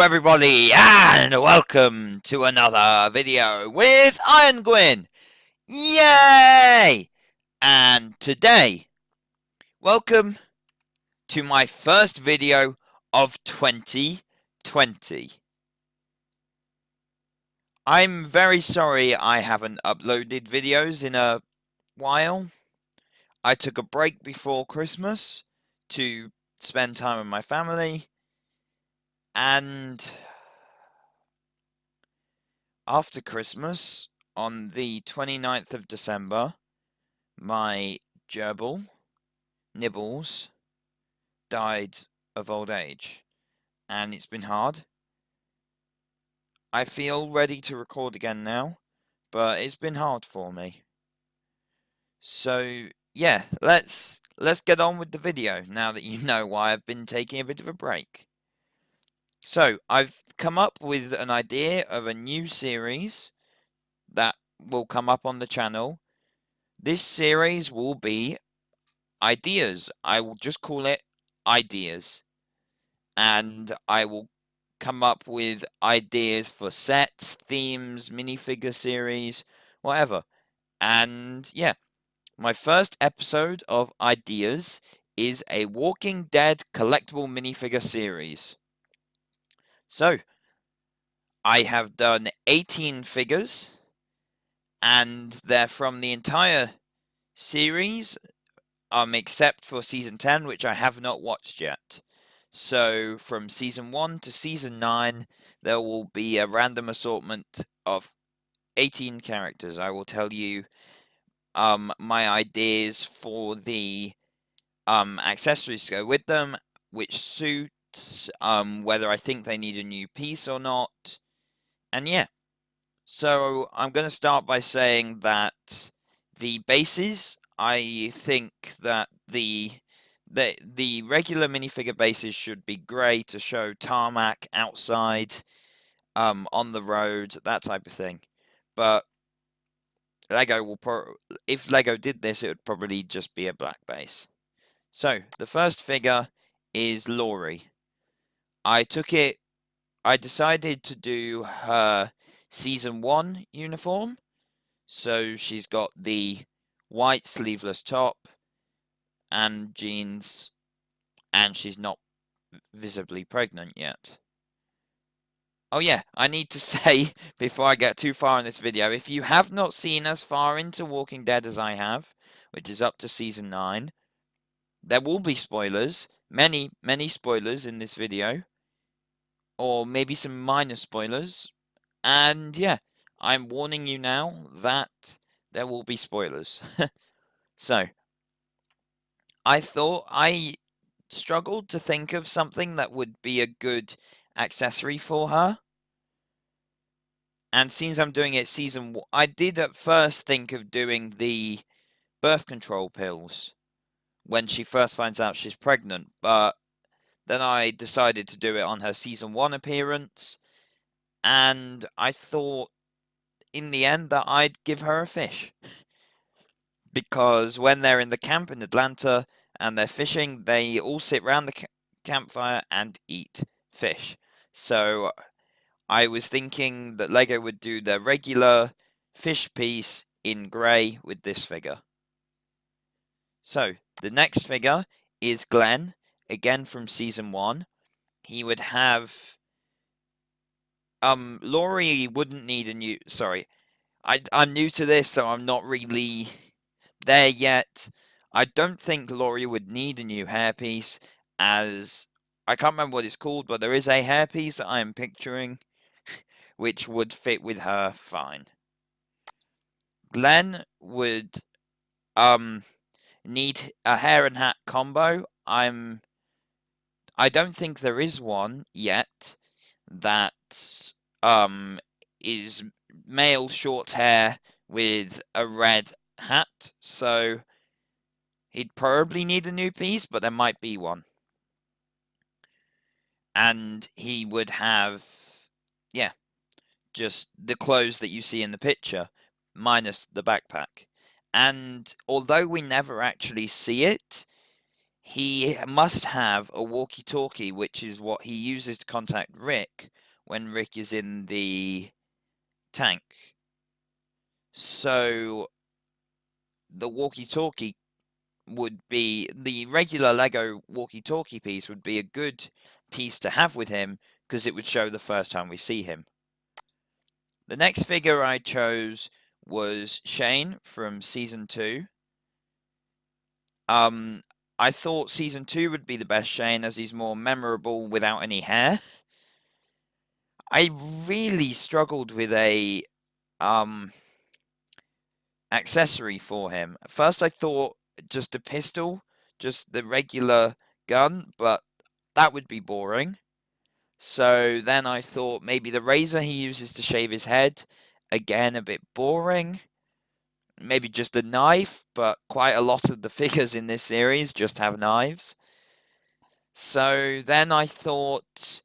everybody, and welcome to another video with Ironguin. Yay! And today, welcome to my first video of 2020. I'm very sorry I haven't uploaded videos in a while. I took a break before Christmas to spend time with my family, and after Christmas, on the 29th of December, my gerbil, Nibbles, died of old age, and it's been hard. I feel ready to record again now, but it's been hard for me. So, yeah, let's get on with the video now that you know why I've been taking a bit of a break. So, I've come up with an idea of a new series that will come up on the channel. This series will be ideas. I will just call it ideas. And I will come up with ideas for sets, themes, minifigure series, whatever. And yeah, my first episode of ideas is a Walking Dead collectible minifigure series. So, I have done 18 figures, and they're from the entire series, except for season 10, which I have not watched yet. So from season 1 to season 9, there will be a random assortment of 18 characters. I will tell you my ideas for the accessories to go with them, which suits, whether I think they need a new piece or not, and yeah. So I'm going to start by saying that the bases, I think that the regular minifigure bases should be grey to show tarmac outside, on the road, that type of thing. But Lego will if Lego did this, it would probably just be a black base. So the first figure is Laurie. I decided to do her season 1 uniform. So she's got the white sleeveless top and jeans, and she's not visibly pregnant yet. Oh yeah, I need to say, before I get too far in this video, if you have not seen as far into Walking Dead as I have, which is up to season 9, there will be spoilers, many spoilers in this video, or maybe some minor spoilers, and yeah, I'm warning you now that there will be spoilers. So, I struggled to think of something that would be a good accessory for her. And since I'm doing it season 1, I did at first think of doing the birth control pills when she first finds out she's pregnant, but then I decided to do it on her season 1 appearance, and I thought in the end that I'd give her a fish. Because when they're in the camp in Atlanta and they're fishing, they all sit round the campfire and eat fish. So I was thinking that Lego would do their regular fish piece in grey with this figure. So the next figure is Glenn, again from season 1. He would have Laurie wouldn't need a new, sorry, I'm new to this, so I'm not really there yet. I don't think Laurie would need a new hairpiece, as I can't remember what it's called, but there is a hairpiece that I am picturing which would fit with her fine. Glenn would need a hair and hat combo. I don't think there is one yet that is male short hair with a red hat, so he'd probably need a new piece, but there might be one. And he would have, yeah, just the clothes that you see in the picture, minus the backpack. And although we never actually see it, he must have a walkie-talkie, which is what he uses to contact Rick when Rick is in the tank. So the walkie-talkie would be the regular Lego walkie-talkie piece would be a good piece to have with him because it would show the first time we see him. The next figure I chose was Shane from season 2. I thought season 2 would be the best Shane as he's more memorable without any hair. I really struggled with a accessory for him. At first I thought just a pistol, just the regular gun, but that would be boring. So then I thought maybe the razor he uses to shave his head, again a bit boring. Maybe just a knife, but quite a lot of the figures in this series just have knives. So then I thought,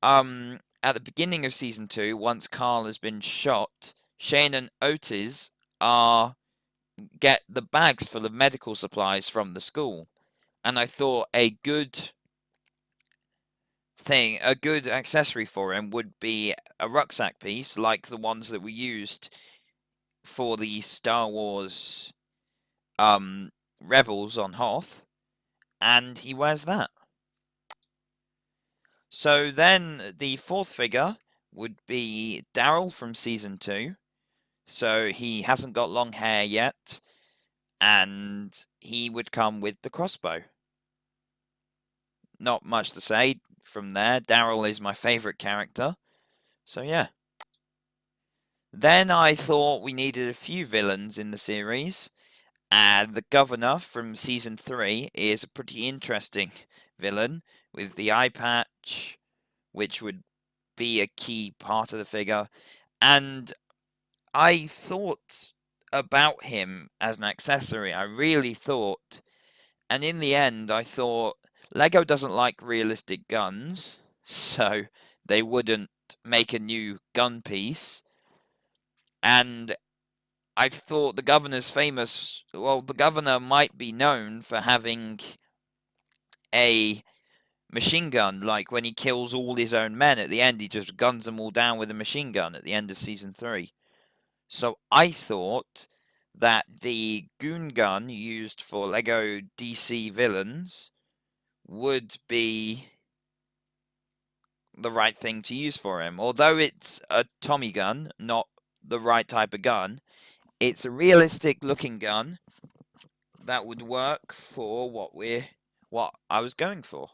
at the beginning of season 2, once Carl has been shot, Shane and Otis get the bags full of medical supplies from the school. And I thought a good accessory for him would be a rucksack piece like the ones that we used for the Star Wars Rebels on Hoth, and he wears that. So then the fourth figure would be Daryl from season 2. So he hasn't got long hair yet, and he would come with the crossbow. Not much to say from there. Daryl is my favourite character. So yeah. Then I thought we needed a few villains in the series, and the Governor from season 3 is a pretty interesting villain with the eye patch, which would be a key part of the figure. And I thought about him as an accessory. I really thought. And in the end, I thought Lego doesn't like realistic guns, so they wouldn't make a new gun piece. And I thought the governor's famous. Well, the governor might be known for having a machine gun, like when he kills all his own men at the end, he just guns them all down with a machine gun at the end of season 3. So I thought that the goon gun used for Lego DC villains would be the right thing to use for him. Although it's a Tommy gun, not the right type of gun, it's a realistic looking gun that would work for what I was going for.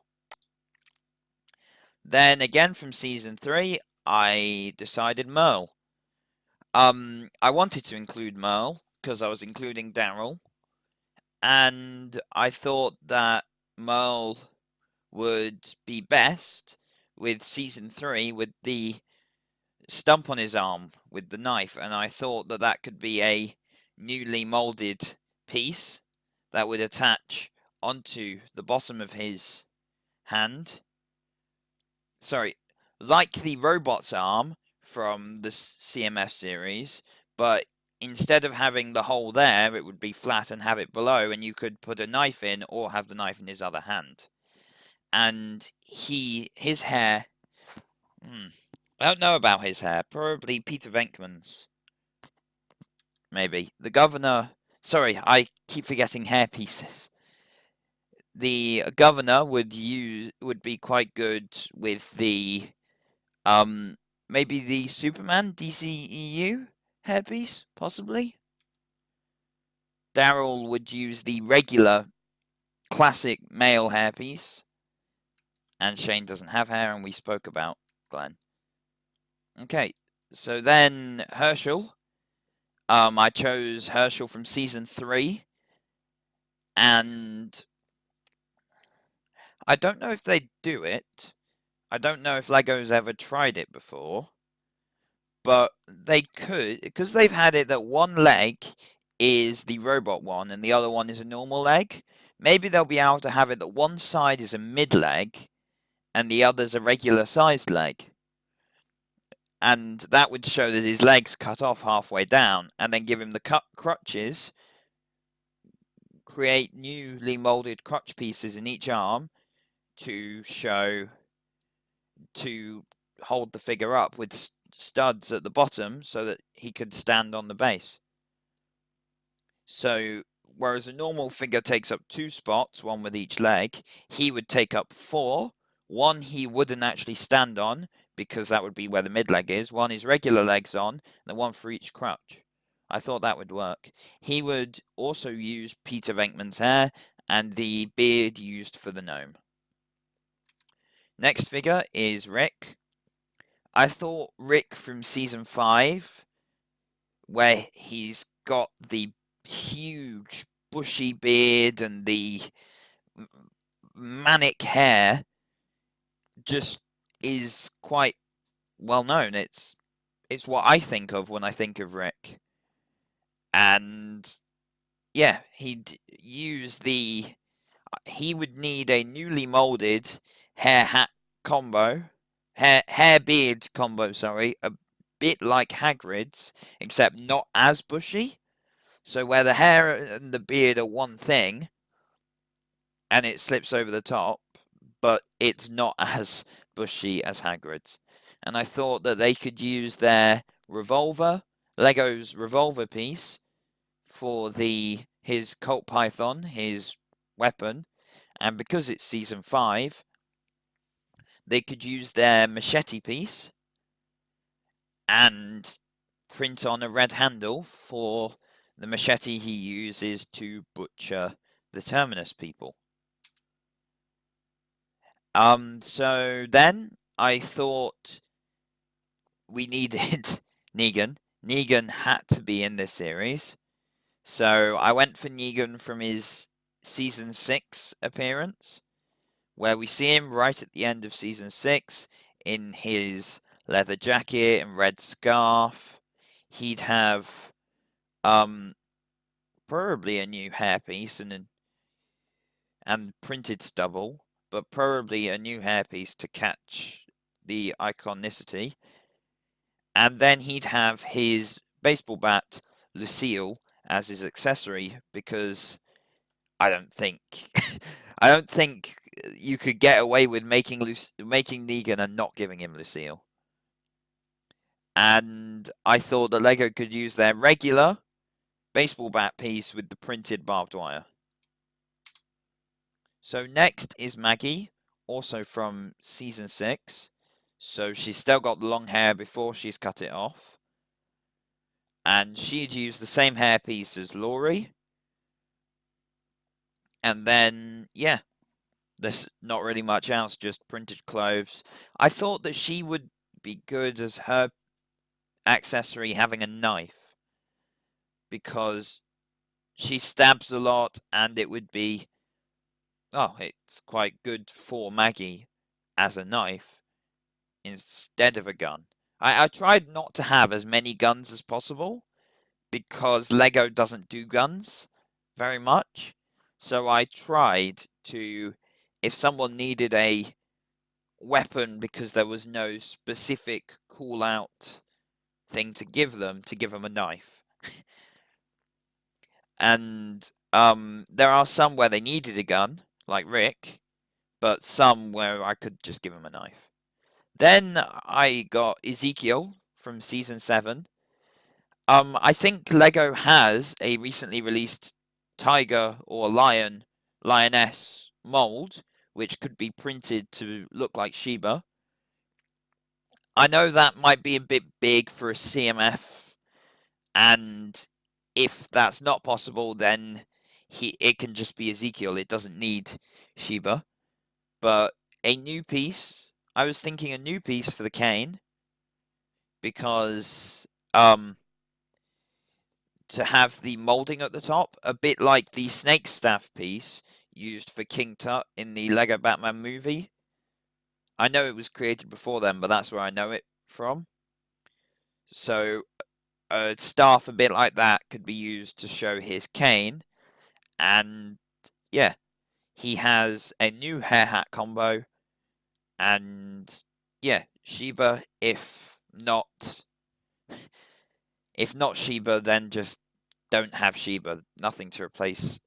Then again from season 3, I decided Merle. I wanted to include Merle because I was including Daryl, and I thought that Merle would be best with season 3 with the stump on his arm with the knife, and I thought that that could be a newly molded piece that would attach onto the bottom of his hand. Sorry, like the robot's arm from the CMF series, but instead of having the hole there, it would be flat and have it below, and you could put a knife in or have the knife in his other hand. And his hair, I don't know about his hair, probably Peter Venkman's. Maybe. The governor, sorry, I keep forgetting hair pieces. The governor would be quite good with the maybe the Superman DCEU hairpiece, possibly. Daryl would use the regular classic male hairpiece, and Shane doesn't have hair, and we spoke about Glenn. Okay, so then Herschel. I chose Herschel from season 3, and I don't know if they do it. I don't know if Lego's ever tried it before, but they could, because they've had it that one leg is the robot one and the other one is a normal leg. Maybe they'll be able to have it that one side is a mid leg and the other's a regular sized leg. And that would show that his legs cut off halfway down and then give him the crutches create newly molded crotch pieces in each arm to hold the figure up with studs at the bottom so that he could stand on the base. So whereas a normal figure takes up 2 spots, one with each leg, he would take up 4. One he wouldn't actually stand on, because that would be where the mid leg is. One his regular legs on, and one for each crutch. I thought that would work. He would also use Peter Venkman's hair and the beard used for the gnome. Next figure is Rick. I thought Rick from season 5, where he's got the huge bushy beard and the manic hair, just is quite well known. It's what I think of when I think of Rick. And yeah, he would need a newly molded hair beard combo, sorry, a bit like Hagrid's, except not as bushy. So where the hair and the beard are one thing, and it slips over the top, but it's not as bushy as Hagrid's. And I thought that they could use their Lego's revolver piece, for his Colt Python, his weapon, and because it's season 5, they could use their machete piece and print on a red handle for the machete he uses to butcher the Terminus people. So then I thought we needed Negan. Negan had to be in this series. So I went for Negan from his season 6 appearance, where we see him right at the end of season 6 in his leather jacket and red scarf. He'd have probably a new hairpiece and printed stubble, but probably a new hairpiece to catch the iconicity. And then he'd have his baseball bat, Lucille, as his accessory, because I don't think I don't think you could get away with making Negan and not giving him Lucille. And I thought that Lego could use their regular baseball bat piece with the printed barbed wire. So next is Maggie, also from season 6. So she's still got the long hair before she's cut it off. And she'd use the same hairpiece as Laurie. And then, yeah, there's not really much else, just printed clothes. I thought that she would be good as her accessory having a knife, because she stabs a lot, and it would be, it's quite good for Maggie as a knife instead of a gun. I tried not to have as many guns as possible, because Lego doesn't do guns very much. So I tried to, if someone needed a weapon because there was no specific call out thing to give them a knife. And there are some where they needed a gun, like Rick, but some where I could just give him a knife. Then I got Ezekiel from season 7. I think Lego has a recently released tiger or lioness mold, which could be printed to look like Sheba. I know that might be a bit big for a CMF, and if that's not possible, then it can just be Ezekiel. It doesn't need Sheba. But a new piece, I was thinking a new piece for the cane, because to have the molding at the top, a bit like the snake staff piece used for King Tut in the Lego Batman movie. I know it was created before then, but that's where I know it from. So a staff a bit like that could be used to show his cane. And yeah, he has a new hair hat combo. And yeah, Sheba, if not Sheba, then just don't have Sheba. Nothing to replace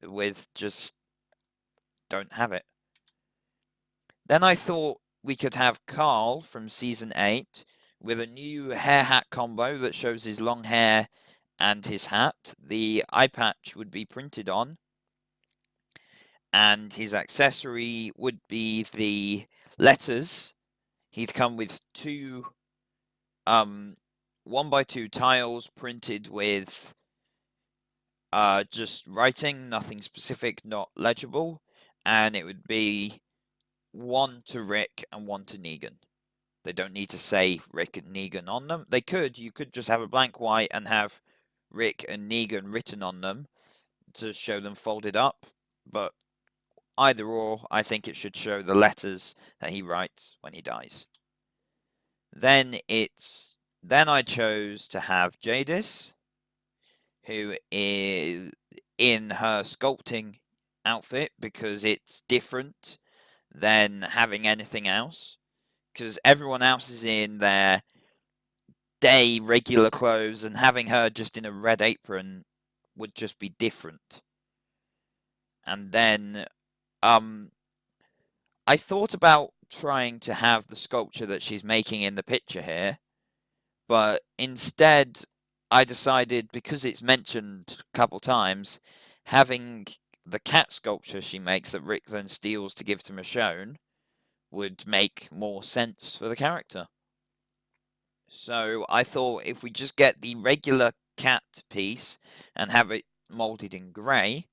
with just don't have it. Then I thought we could have Carl from season 8 with a new hair hat combo that shows his long hair and his hat. The eye patch would be printed on, and his accessory would be the letters. He'd come with two 1x2 tiles printed with just writing, nothing specific, not legible, and it would be one to Rick and one to Negan. They don't need to say Rick and Negan on them. You could just have a blank white and have Rick and Negan written on them to show them folded up, but either or, I think it should show the letters that he writes when he dies. Then I chose to have Jadis, who is in her sculpting outfit because it's different than having anything else. Because everyone else is in their day regular clothes, and having her just in a red apron would just be different. And then I thought about trying to have the sculpture that she's making in the picture here, but instead I decided, because it's mentioned a couple times, having the cat sculpture she makes that Rick then steals to give to Michonne would make more sense for the character. So I thought if we just get the regular cat piece and have it molded in grey,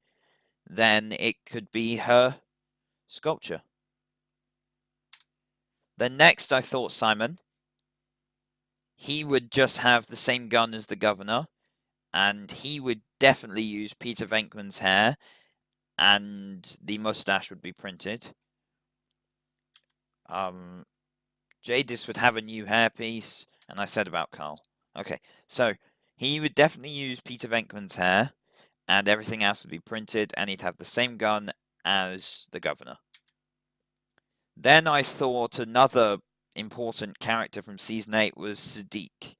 then it could be her sculpture. Then next I thought Simon. He would just have the same gun as the governor, and he would definitely use Peter Venkman's hair, and the mustache would be printed. Jadis would have a new hairpiece, and I said about Carl. Okay, so he would definitely use Peter Venkman's hair, and everything else would be printed, and he'd have the same gun as the governor. Then I thought another important character from season 8 was Sadiq.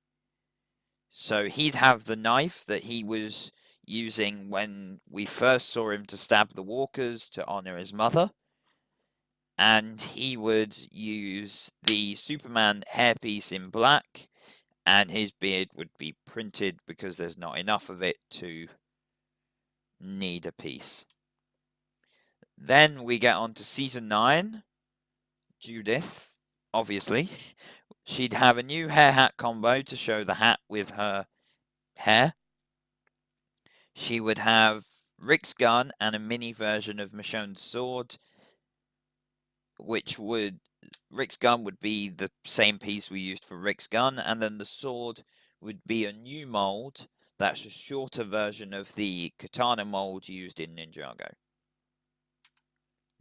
So he'd have the knife that he was using when we first saw him to stab the walkers to honor his mother. And he would use the Superman hairpiece in black, and his beard would be printed because there's not enough of it to need a piece. Then we get on to season 9. Judith, obviously. She'd have a new hair hat combo to show the hat with her hair. She would have Rick's gun and a mini version of Michonne's sword, Rick's gun would be the same piece we used for Rick's gun, and then the sword would be a new mold that's a shorter version of the katana mold used in Ninjago.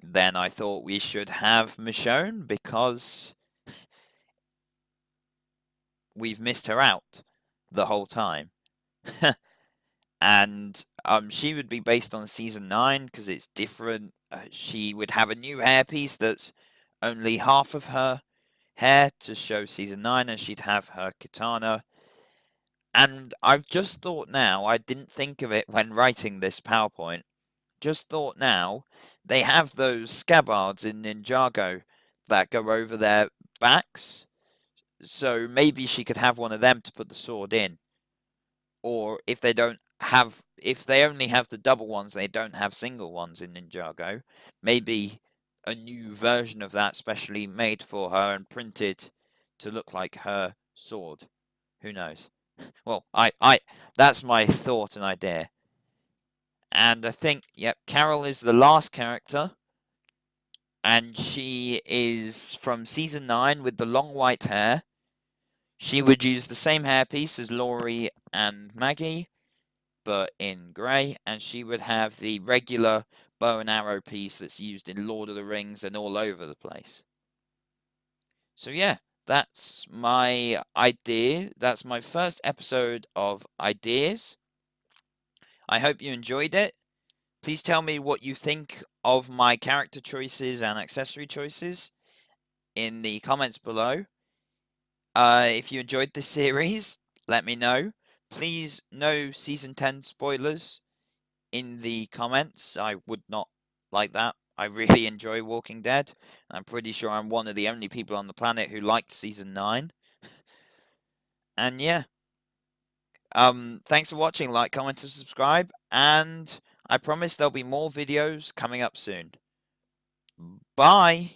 Then I thought we should have Michonne because we've missed her out the whole time. And she would be based on season 9 because it's different. She would have a new hairpiece that's only half of her hair to show season 9, and she'd have her katana. And I've just thought now, I didn't think of it when writing this PowerPoint, just thought now, they have those scabbards in Ninjago that go over their backs, so maybe she could have one of them to put the sword in. Or if they only have the double ones, they don't have single ones in Ninjago, maybe a new version of that specially made for her and printed to look like her sword. Who knows? Well, that's my thought and idea. And I think, yep, Carol is the last character, and she is from season 9 with the long white hair. She would use the same hairpiece as Laurie and Maggie, but in grey, and she would have the regular bow and arrow piece that's used in Lord of the Rings and all over the place. So yeah, that's my idea. That's my first episode of Ideas. I hope you enjoyed it. Please tell me what you think of my character choices and accessory choices in the comments below. If you enjoyed this series, let me know. Please, no season 10 spoilers in the comments. I would not like that. I really enjoy Walking Dead. I'm pretty sure I'm one of the only people on the planet who liked season 9. And yeah, thanks for watching. Like, comment, and subscribe. And I promise there'll be more videos coming up soon. Bye.